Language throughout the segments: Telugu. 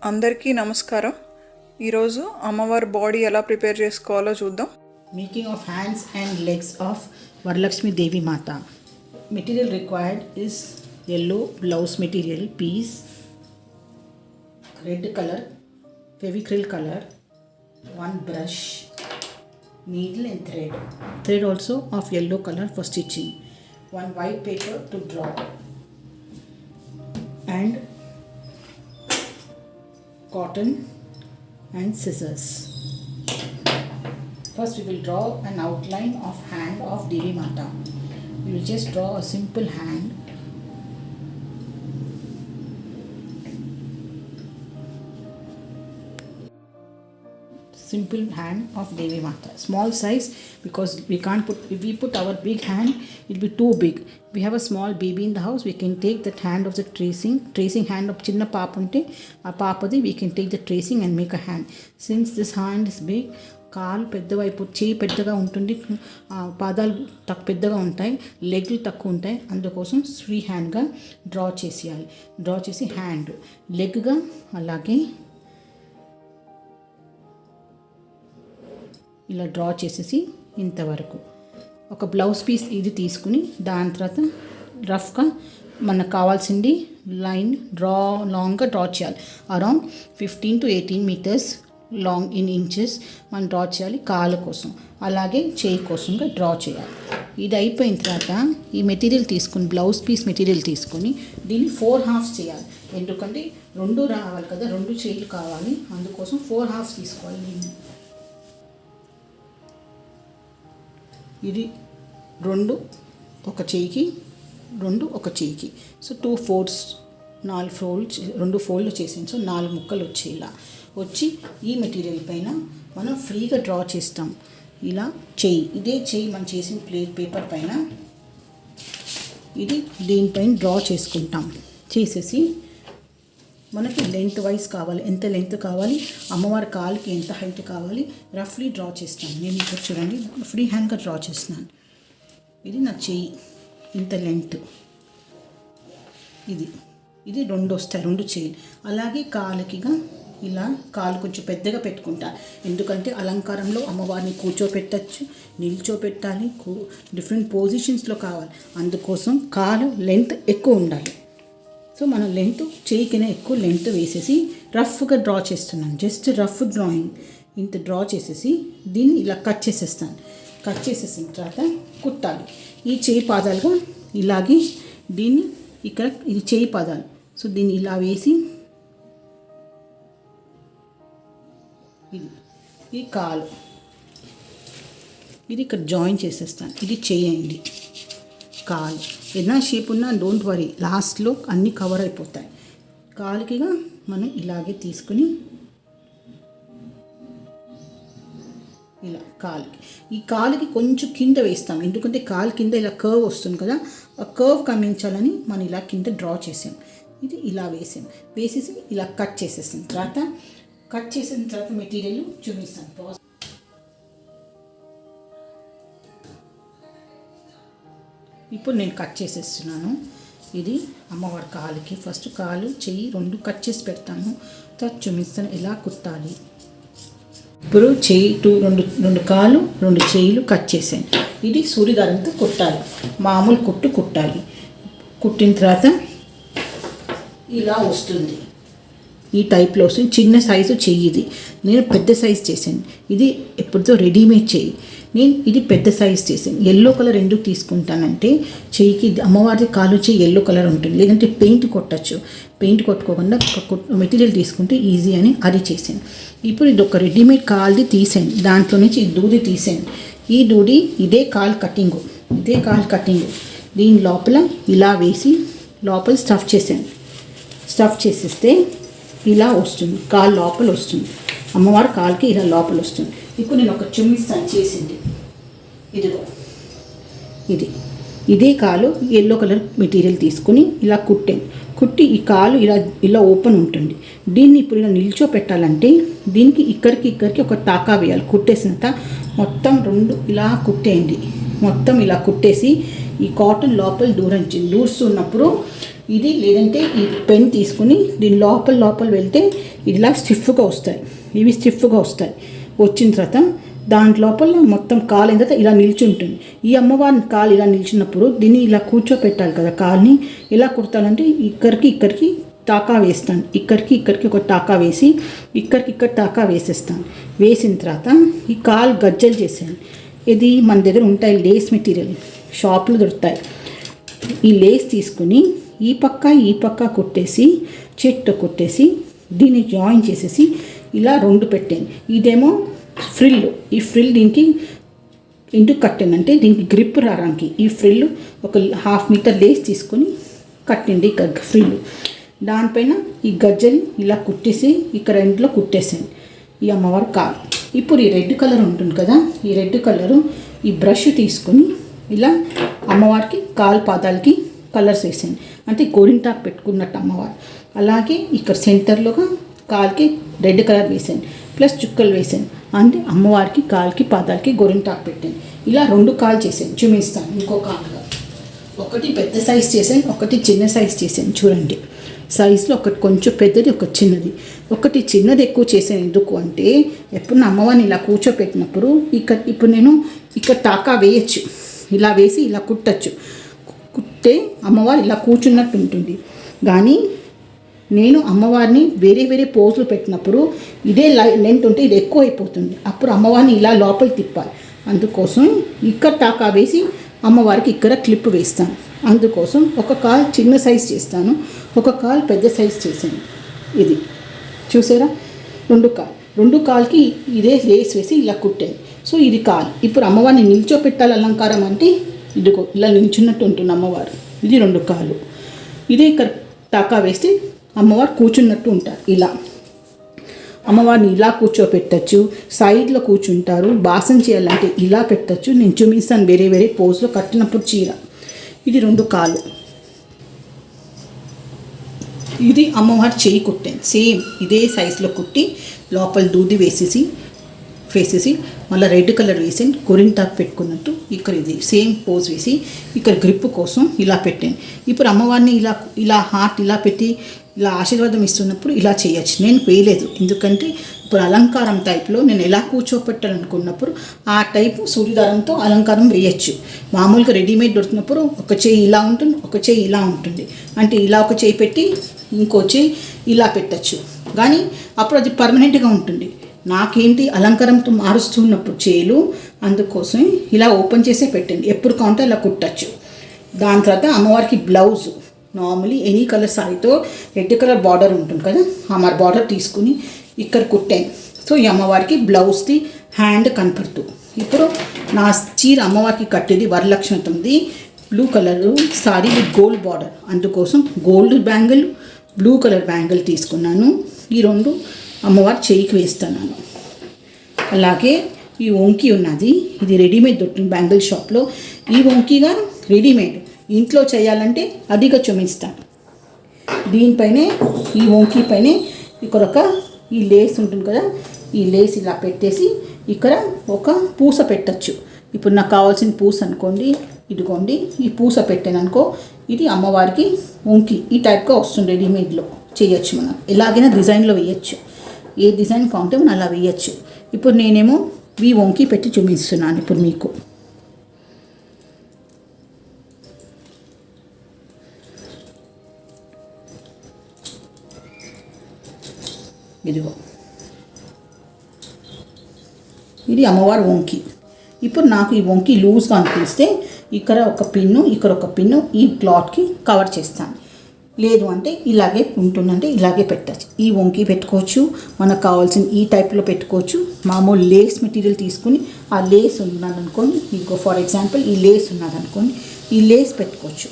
అందరికీ నమస్కారం. ఈరోజు అమ్మవారి బాడీ ఎలా ప్రిపేర్ చేసుకోవాలో చూద్దాం. Making of hands and legs of Varalakshmi Devi Mata. Material required is yellow blouse material piece, red color, fevicryl color, one brush, needle and thread. Thread also of yellow color for stitching. One white paper to draw. And cotton and scissors. First we will draw an outline of hand of Devi Mata. We will just draw a simple hand. Simple hand of Devi Mata. Small size because we can't put, if we put our big hand, it will be too big. We have a small baby in the house, we can take that hand of the tracing hand of chinna papa unte aa papadi we can take the tracing and make a hand. Since this hand is big, కాలు పెద్దవైపు చేయి పెద్దగా ఉంటుంది, పాదాలు పెద్దగా ఉంటాయి, లెగ్లు తక్కువ ఉంటాయి, అందుకోసం ఫ్రీ హ్యాండ్గా డ్రా చేసేయాలి. డ్రా చేసి హ్యాండ్ లెగ్గా అలాగే ఇలా డ్రా చేసేసి ఇంతవరకు ఒక బ్లౌజ్ పీస్ ఇది తీసుకుని దాని తర్వాత రఫ్గా మనకు కావాల్సింది లైన్ లాంగ్గా డ్రా చేయాలి. Around 15 to 18 meters long in inches మనం డ్రా చేయాలి. కాళ్ళ కోసం అలాగే చేయి కోసంగా డ్రా చేయాలి. ఇది అయిపోయిన తర్వాత ఈ మెటీరియల్ తీసుకుని బ్లౌజ్ పీస్ మెటీరియల్ తీసుకొని దీన్ని 4 halves చేయాలి. ఎందుకంటే 2 రావాలి కదా, 2 చేతులు కావాలి, అందుకోసం 4 halves తీసుకోవాలి. ఇది 2 ఒక చేయికి, 2 ఒక చేయికి, సో 2 folds 4 folds 2 fold చేసాను. సో 4 ముక్కలు వచ్చేలా వచ్చి ఈ మెటీరియల్ పైన మనం ఫ్రీగా డ్రా చేస్తాం. ఇలా చెయ్యి, ఇదే చెయ్యి మనం చేసిన పేపర్ పైన ఇది దీనిపైన డ్రా చేసుకుంటాం. చేసేసి మనకి లెంత్ వైజ్ కావాలి, ఎంత లెంత్ కావాలి, అమ్మవారి కాలుకి ఎంత హైట్ కావాలి, రఫ్లీ డ్రా చేస్తాను. నేను ఇక్కడ చూడండి ఫ్రీ హ్యాండ్గా డ్రా చేస్తున్నాను. ఇది నా చెయ్యి ఇంత లెంత్, ఇది 2 వస్తాయి, 2 చెయ్యి. అలాగే కాలుకిగా ఇలా కాలు కొంచెం పెద్దగా పెట్టుకుంటా, ఎందుకంటే అలంకారంలో అమ్మవారిని కూర్చోపెట్టచ్చు, నిల్చోపెట్టాలి, డిఫరెంట్ పొజిషన్స్లో కావాలి, అందుకోసం కాలు లెంత్ ఎక్కువ ఉండాలి. సో మనం లెంత్ చేయికినే ఎక్కువ లెంత్ వేసేసి రఫ్గా డ్రా చేస్తున్నాను. జస్ట్ రఫ్ డ్రాయింగ్ ఇంత డ్రా చేసేసి దీన్ని ఇలా కట్ చేసేస్తాను. కట్ చేసేసిన తర్వాత కుట్టాలి. ఈ చేయి పాదాలుగా ఇలాగే దీన్ని ఇక్కడ ఇది చేయి పాదాలు, సో దీన్ని ఇలా వేసి ఇది కాలు, ఇది ఇక్కడ జాయిన్ చేసేస్తాను. ఇది చేయండి కాలు, ఏదైనా షేప్ ఉన్నా డోంట్ వరీ, లాస్ట్లో అన్నీ కవర్ అయిపోతాయి. కాలుకిగా మనం ఇలాగే తీసుకుని ఇలా కాలుకి, ఈ కాలుకి కొంచెం కింద వేస్తాం, ఎందుకంటే కాలు కింద ఇలా కర్వ్ వస్తుంది కదా, ఆ కర్వ్ కమించాలని మనం ఇలా కింద డ్రా చేసాం. ఇది ఇలా వేసేసి ఇలా కట్ చేసేసాం. కట్ చేసిన తర్వాత మెటీరియల్ చూపిస్తాను. ఇప్పుడు నేను కట్ చేసేస్తున్నాను. ఇది అమ్మవారి కాలుకి ఫస్ట్ కాలు చెయ్యి 2 కట్ చేసి పెడతాను, తర్వాత చూపిస్తాను ఎలా కుట్టాలి. ఇప్పుడు చెయ్యి 2 కాలు 2 చేయిలు కట్ చేసాను. ఇది సూరిదారంతో కుట్టాలి, మామూలు కుట్టాలి. కుట్టిన తర్వాత ఇలా వస్తుంది, ఈ టైప్లో వస్తుంది. చిన్న సైజు చెయ్యి, ఇది నేను పెద్ద సైజ్ చేశాను. ఇది ఎప్పుడుతో రెడీమేడ్ చెయ్యి, నేను ఇది పెద్ద సైజ్ చేశాను. ఎల్లో కలర్ ఎందుకు తీసుకుంటానంటే చెయ్యికి అమ్మవారి కాలు చెయ్యి ఎల్లో కలర్ ఉంటుంది, లేదంటే పెయింట్ కొట్టచ్చు. పెయింట్ కొట్టుకోకుండా మెటీరియల్ తీసుకుంటే ఈజీ అని అది చేశాను. ఇప్పుడు ఇది ఒక రెడీమేడ్ కాల్ది తీసాను, దాంట్లో నుంచి ఈ దూది తీసాను. ఈ దూది ఇదే కాల్ కటింగు, దీని లోపల ఇలా వేసి లోపల స్టఫ్ చేశాను. స్టఫ్ చేసేస్తే ఇలా వస్తుంది, కాలు లోపల వస్తుంది, అమ్మవారి కాలుకి ఇలా లోపల వస్తుంది. ఇప్పుడు నేను ఒక చూపిస్తాను చేసింది. ఇదిగో ఇదే కాలు ఎల్లో కలర్ మెటీరియల్ తీసుకుని ఇలా కుట్టి ఈ కాలు ఇలా ఓపెన్ ఉంటుంది. దీన్ని ఇప్పుడు ఇలా నిల్చోపెట్టాలంటే దీనికి ఇక్కడికి ఒక టాకా వేయాలి. కుట్టేసినంత మొత్తం 2 ఇలా కుట్టేయండి. మొత్తం ఇలా కుట్టేసి ఈ కాటన్ లోపల దూస్తున్నప్పుడు ఇది లేదంటే ఈ పెన్ తీసుకుని దీని లోపల వెళ్తే ఇలా స్టిఫ్గా వస్తాయి. ఇవి స్టిఫ్గా వస్తాయి. వచ్చిన తర్వాత దాంట్ లోపల మొత్తం కాలు అయిన తర్వాత ఇలా నిల్చుంటుంది. ఈ అమ్మవారి కాలు ఇలా నిల్చున్నప్పుడు దీన్ని ఇలా కూర్చోపెట్టాలి కదా. కాలుని ఎలా కుడతానంటే ఇక్కడికి టాకా వేస్తాను. ఇక్కడికి ఒక టాకా వేసి ఇక్కడ టాకా వేసేస్తాను. వేసిన తర్వాత ఈ కాలు గజ్జలు చేసాను. ఇది మన దగ్గర ఉంటాయి లేస్ మెటీరియల్, షాప్లో దొరుకుతాయి. ఈ లేస్ తీసుకుని ఈ పక్క కుట్టేసి చెట్టు కుట్టేసి దీన్ని జాయిన్ చేసేసి ఇలా 2 పెట్టాను. ఇదేమో ఫ్రిల్. ఈ ఫ్రిల్ దీనికి ఎందుకు కట్టానంటే దీనికి గ్రిప్ రావడానికి ఈ ఫ్రిల్ ఒక 1/2 మీటర్ లేస్ తీసుకొని కట్టింది ఫ్రిల్. దానిపైన ఈ గజ్జలు ఇలా కుట్టేసి ఇక్కడ ఎండ్లో కుట్టేసాను ఈ అమ్మవారి కాలు. ఇప్పుడు ఈ రెడ్ కలర్ ఉంటుంది కదా, ఈ రెడ్ కలరు ఈ బ్రష్ తీసుకొని ఇలా అమ్మవారికి కాలు పాదాలకి కలర్స్ వేసాను. అంటే గోరింటాకు పెట్టుకున్నట్టు అమ్మవారు. అలాగే ఇక్కడ సెంటర్లోగా కాలుకి రెడ్ కలర్ వేసాను, ప్లస్ చుక్కలు వేసాను. అంటే అమ్మవారికి కాలుకి పాదాలకి గోరింటాకు పెట్టాను. ఇలా 2 కాలు చేశాను. చూపిస్తాను. ఇంకో కాలుగా ఒకటి పెద్ద సైజ్ చేశాను, ఒకటి చిన్న సైజ్ చేశాను. చూడండి, సైజులో ఒకటి కొంచెం పెద్దది, ఒకటి చిన్నది. ఒకటి చిన్నది ఎక్కువ చేశాను. ఎందుకు అంటే ఎప్పుడు నా అమ్మవారిని ఇలా కూర్చోపెట్టినప్పుడు ఇప్పుడు నేను ఇక్కడ టాకా వేయచ్చు. ఇలా వేసి ఇలా కుట్టచ్చు. కుట్టే అమ్మవారు ఇలా కూర్చున్నట్టు ఉంటుంది. కానీ నేను అమ్మవారిని వేరే పోజులు పెట్టినప్పుడు ఇదే లెంత్ ఉంటే ఇది ఎక్కువ అయిపోతుంది. అప్పుడు అమ్మవారిని ఇలా లోపలికి తిప్పాలి. అందుకోసం ఇక్కడ టాకా వేసి అమ్మవారికి ఇక్కడ క్లిప్ వేస్తాను. అందుకోసం ఒక కాలు చిన్న సైజ్ చేస్తాను, ఒక కాలు పెద్ద సైజ్ చేశాను. ఇది చూసారా, 2 కాలుకి ఇదే లేస్ వేసి ఇలా కుట్టాను. సో ఇది కాలు. ఇప్పుడు అమ్మవారిని నిల్చోపెట్టాలి అలంకారం అంటే ఇదిగో ఇలా నిల్చున్నట్టు ఉంటుంది అమ్మవారు. ఇది 2 కాలు. ఇదే ఇక్కడ టాకా వేస్తే అమ్మవారు కూర్చున్నట్టు ఉంటారు. ఇలా అమ్మవారిని ఇలా కూర్చోపెట్టచ్చు, సైడ్లో కూర్చుంటారు. బాసం చేయాలంటే ఇలా పెట్టచ్చు. నేను చూపిస్తాను వేరే పోజ్లో కట్టినప్పుడు చీర. ఇది 2 కాలు. ఇది అమ్మవారి చేయి కుట్టాను. సేమ్ ఇదే సైజులో కుట్టి లోపల దూది వేసేసి మళ్ళీ రెడ్ కలర్ వేసి గోరింటాకు పెట్టుకున్నట్టు ఇక్కడ ఇది సేమ్ పోజ్ వేసి ఇక్కడ గ్రిప్ కోసం ఇలా పెట్టాను. ఇప్పుడు అమ్మవారిని ఇలా హార్ట్ ఇలా పెట్టి ఇలా ఆశీర్వాదం ఇస్తున్నప్పుడు ఇలా చేయొచ్చు. నేను వేయలేదు, ఎందుకంటే ఇప్పుడు అలంకారం టైప్లో నేను ఎలా కూర్చోపెట్టాలనుకున్నప్పుడు ఆ టైపు సూర్యదారంతో అలంకారం వేయచ్చు. మామూలుగా రెడీమేడ్ దొరుకుతున్నప్పుడు ఒక చేయి ఇలా ఉంటుంది, ఒక చేయి ఇలా ఉంటుంది. అంటే ఇలా ఒక చేయి పెట్టి ఇంకో చేయి ఇలా పెట్టచ్చు. కానీ అప్పుడు అది పర్మనెంట్గా ఉంటుంది. నాకేంటి అలంకారంతో మారుస్తున్నప్పుడు చేలు, అందుకోసం ఇలా ఓపెన్ చేసే పెట్టండి. ఎప్పుడు కావాలంటే అలా కుట్టచ్చు. దాని తర్వాత అమ్మవారికి బ్లౌజ్ నార్మలీ ఎనీ కలర్ సారీతో రెడ్ కలర్ బార్డర్ ఉంటుంది కదా, ఆ మరి బార్డర్ తీసుకుని ఇక్కడ కుట్టాను. సో ఈ అమ్మవారికి బ్లౌజ్ది హ్యాండ్ కనపడుతూ. ఇప్పుడు నా చీర అమ్మవారికి కట్టేది వరలక్ష్మిది blue colour sari with gold border. అందుకోసం gold bangle, blue colour bangle తీసుకున్నాను. ఈ 2 అమ్మవారి చేయికి వేస్తున్నాను. అలాగే ఈ వంకీ ఉన్నది, ఇది రెడీమేడ్ దొరుకుతుంది బ్యాంగిల్ షాప్లో. ఈ వంకీగా రెడీమేడ్ ఇంట్లో చేయాలంటే అదిగా చూపిస్తాను. దీనిపైనే ఈ వంకీ పైనే ఇక్కడ ఈ లేస్ ఉంటుంది కదా, ఈ లేస్ ఇలా పెట్టేసి ఇక్కడ ఒక పూస పెట్టచ్చు. ఇప్పుడు నాకు కావాల్సిన పూస అనుకోండి, ఇదిగోండి ఈ పూస పెట్టాను అనుకో, ఇది అమ్మవారికి వంకీ ఈ టైప్గా వస్తుంది. రెడీమేడ్లో చేయొచ్చు. మనం ఎలాగైనా డిజైన్లో వేయచ్చు. ఏ డిజైన్ కావాలంటే మనం అలా వేయచ్చు. ఇప్పుడు నేనేమో ఈ వంకీ పెట్టి చూపిస్తున్నాను ఇప్పుడు మీకు. ఇదిగో ఇది అమ్మవారి వంకీ. ఇప్పుడు నాకు ఈ వంకీ లూజ్గా అనిపిస్తే ఇక్కడ ఒక పిన్ను, ఇక్కడ ఒక పిన్ను ఈ క్లాత్కి కవర్ చేస్తాను. లేదు అంటే ఇలాగే ఉంటుందంటే ఇలాగే పెట్టచ్చు. ఈ వంకీ పెట్టుకోవచ్చు, మనకు కావాల్సిన ఈ టైప్లో పెట్టుకోవచ్చు. మామూలు లేస్ మెటీరియల్ తీసుకుని ఆ లేస్ ఉన్నదనుకోండి, ఇంకో ఫర్ ఎగ్జాంపుల్ ఈ లేస్ ఉన్నదనుకోండి, ఈ లేస్ పెట్టుకోవచ్చు.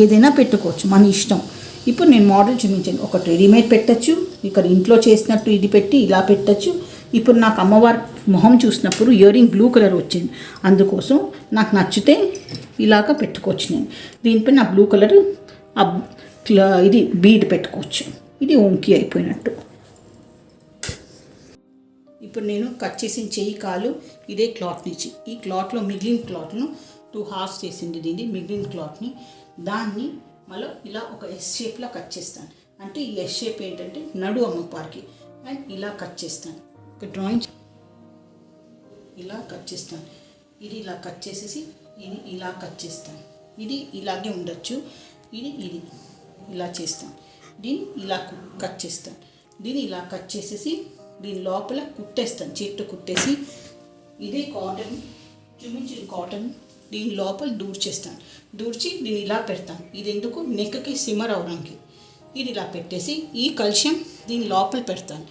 ఏదైనా పెట్టుకోవచ్చు, మన ఇష్టం. ఇప్పుడు నేను మోడల్ చూపించాను. ఒకటి రెడీమేడ్ పెట్టచ్చు, ఇక్కడ ఇంట్లో చేసినట్టు ఇది పెట్టి ఇలా పెట్టచ్చు. ఇప్పుడు నాకు అమ్మవారి మొహం చూసినప్పుడు ఇయర్ రింగ్ బ్లూ కలర్ వచ్చింది, అందుకోసం నాకు నచ్చితే ఇలాగ పెట్టుకోవచ్చు. నేను దీనిపై నా బ్లూ కలర్ ఇది బీడ్ పెట్టుకోవచ్చు. ఇది వంకీ అయిపోయినట్టు. ఇప్పుడు నేను కట్ చేసిన చెయ్యి కాలు ఇదే క్లాత్ నుంచి, ఈ క్లాత్లో మిగిలిన క్లాత్ను 2 హాఫ్స్ చేసింది. దీన్ని మిగిలిన క్లాత్ని దాన్ని మళ్ళీ ఇలా ఒక ఎస్ షేప్లో కట్ చేస్తాను. అంటే ఈ ఎస్ షేప్ ఏంటంటే నడు అమ్మవారికి. అండ్ ఇలా కట్ చేస్తాను. ఒక డ్రాయింగ్ ఇలా కట్ చేస్తాను. ఇది ఇలా కట్ చేసేసి ఇది ఇలా కట్ చేస్తాను. ఇది ఇలాగే ఉండొచ్చు. ఇది ఇలా చేస్తాను. దీన్ని ఇలా కట్ చేస్తాను. దీన్ని ఇలా కట్ చేసేసి దీని లోపల కుట్టేస్తాను. చేతితో కుట్టేసి ఇదే కాటన్ చూపించిన కాటన్ దీని లోపల దూర్చేస్తాను. దూర్చి దీన్ని ఇలా పెడతాను. ఇది ఎందుకు నెక్కి సిమ్మర్ అవడానికి. ఇది ఇలా పెట్టేసి ఈ కల్షం దీని లోపల పెడతాను.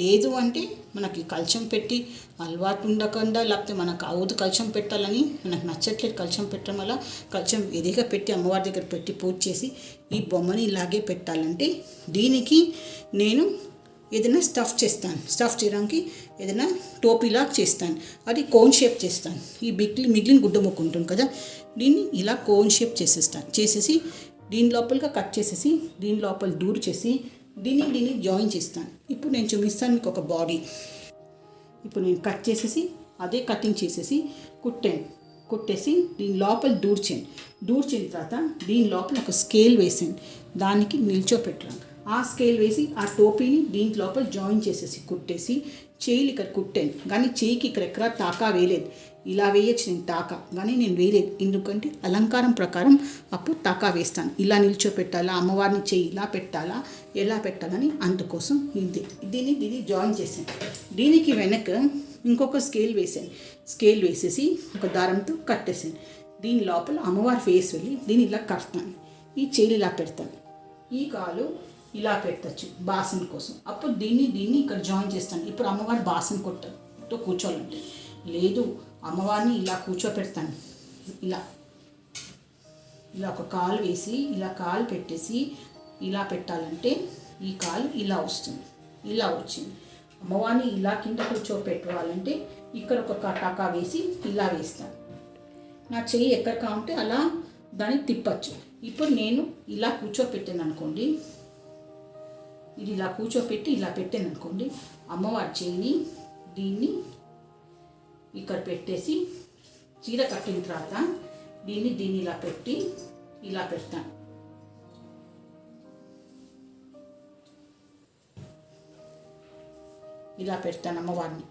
లేదు అంటే మనకి కల్చం పెట్టి అలవాటు ఉండకుండా, లేకపోతే మనకు అవుదు కల్చం పెట్టాలని మనకు నచ్చట్లేదు కల్చం పెట్టడం వల్ల కల్చం ఎదిగా పెట్టి అమ్మవారి దగ్గర పెట్టి పూజ చేసి ఈ బొమ్మని ఇలాగే పెట్టాలంటే దీనికి నేను ఏదైనా స్టఫ్ చేస్తాను. స్టఫ్ చేయడానికి ఏదైనా టోపీలా చేస్తాను. అది కోన్ షేప్ చేస్తాను. ఈ మిగిలిన గుడ్డ ముక్క ఉంటుంది కదా, దీన్ని ఇలా కోన్ షేప్ చేసేసి దీని లోపలగా కట్ చేసేసి దీని లోపల దూరు చేసి దీన్ని జాయిన్ చేస్తాను. ఇప్పుడు నేను చూపిస్తాను మీకు ఒక బాడీ. ఇప్పుడు నేను కట్ చేసేసి అదే కటింగ్ చేసేసి కుట్టేసి దీని లోపల దూర్చిన తర్వాత దీని లోపల ఒక స్కేల్ వేసాను. దానికి నిల్చోపెట్టాను. ఆ స్కేల్ వేసి ఆ టోపీని దీని లోపల జాయిన్ చేసేసి కుట్టేసి చేయిలు ఇక్కడ కుట్టాను. కానీ చేయికి ఇక్కడ టాకా వేయలేదు. ఇలా వేయచ్చు నేను టాకా, కానీ నేను వేయలేదు. ఎందుకంటే అలంకారం ప్రకారం అప్పుడు టాకా వేస్తాను. ఇలా నిల్చోపెట్టాలా, అమ్మవారిని చేయి ఇలా పెట్టాలా, ఎలా పెట్టాలని అందుకోసం దీన్ని జాయిన్ చేశాను. దీనికి వెనక ఇంకొక స్కేల్ వేసాను. స్కేల్ వేసేసి ఒక దారంతో కట్టేసాను. దీని లోపల అమ్మవారి ఫేస్ వెళ్ళి దీన్ని ఇలా కడతాను. ఈ చేయిలు ఇలా పెడతాను. ఈ కాలు ఇలా పెట్టచ్చు బాసన కోసం. అప్పుడు దీన్ని ఇక్కడ జాయిన్ చేస్తాను. ఇప్పుడు అమ్మవారి బాసన కొట్టతో కూర్చోవాలంటే లేదు, అమ్మవారిని ఇలా కూర్చోపెడతాను. ఇలా ఒక కాలు వేసి ఇలా కాలు పెట్టేసి ఇలా పెట్టాలంటే ఈ కాలు ఇలా వస్తుంది. ఇలా వచ్చింది. అమ్మవారిని ఇలా కింద కూర్చోపెట్టుకోవాలంటే ఇక్కడ ఒక టాకా వేసి ఇలా వేస్తాను. నా చెయ్యి ఎక్కడ కావాలంటే అలా దాన్ని తిప్పచ్చు. ఇప్పుడు నేను ఇలా కూర్చోపెట్టాను అనుకోండి, ఇది ఇలా కూర్చోపెట్టి ఇలా పెట్టాను అనుకోండి, అమ్మవారి చేయిని దీన్ని ఇక్కడ పెట్టేసి చీర కట్టిన తర్వాత దీన్ని ఇలా పెట్టి ఇలా పెడతాను. ఇలా పెడతాను అమ్మవారిని.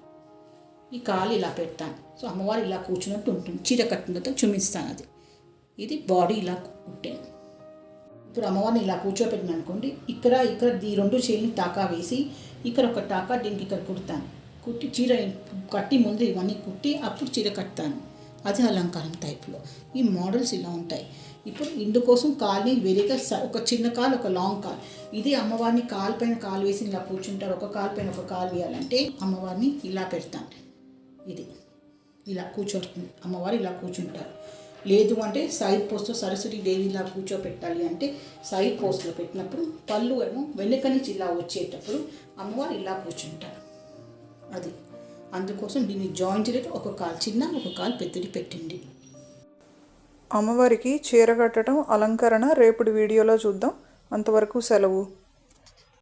ఈ కాలు ఇలా పెడతాను. సో అమ్మవారు ఇలా కూర్చున్నట్టు ఉంటుంది. చీర కట్టిన తర్వాత చూపిస్తాను. ఇది బాడీ ఇలా కుట్టాను. ఇప్పుడు అమ్మవారిని ఇలా కూర్చోపెట్టిన అనుకోండి, ఇక్కడ ఈ రెండు చేయిని టాకా వేసి ఇక్కడ ఒక టాకా దీనికి ఇక్కడ కుడతాను. కుట్టి చీర కట్టి ముందు ఇవన్నీ కుట్టి అప్పుడు చీర కడతాను. అది అలంకారం టైప్లో. ఈ మోడల్స్ ఇలా ఉంటాయి. ఇప్పుడు ఇందుకోసం కాల్ని వేరేగా ఒక చిన్న కాలు ఒక లాంగ్ కాల్. ఇది అమ్మవారిని కాలు పైన కాలు వేసి ఇలా కూర్చుంటారు. ఒక కాలు పైన ఒక కాలు వేయాలంటే అమ్మవారిని ఇలా పెడతాను. ఇది ఇలా కూర్చోతుంది. అమ్మవారు ఇలా కూర్చుంటారు. లేదు అంటే సైడ్ పోస్ట్లో సరస్వతి దేవి ఇలా కూర్చోపెట్టాలి అంటే సైడ్ పోస్ట్లో పెట్టినప్పుడు పళ్ళు ఏమో వెనుక నుంచి ఇలా వచ్చేటప్పుడు అమ్మవారు ఇలా కూర్చుంటారు. అది అందుకోసం దీన్ని జాయింట్ రేట్ ఒక కాలు చిన్న ఒక కాలు పెద్దది పెట్టింది. అమ్మవారికి చీర కట్టడం అలంకరణ రేపటి వీడియోలో చూద్దాం. అంతవరకు సెలవు.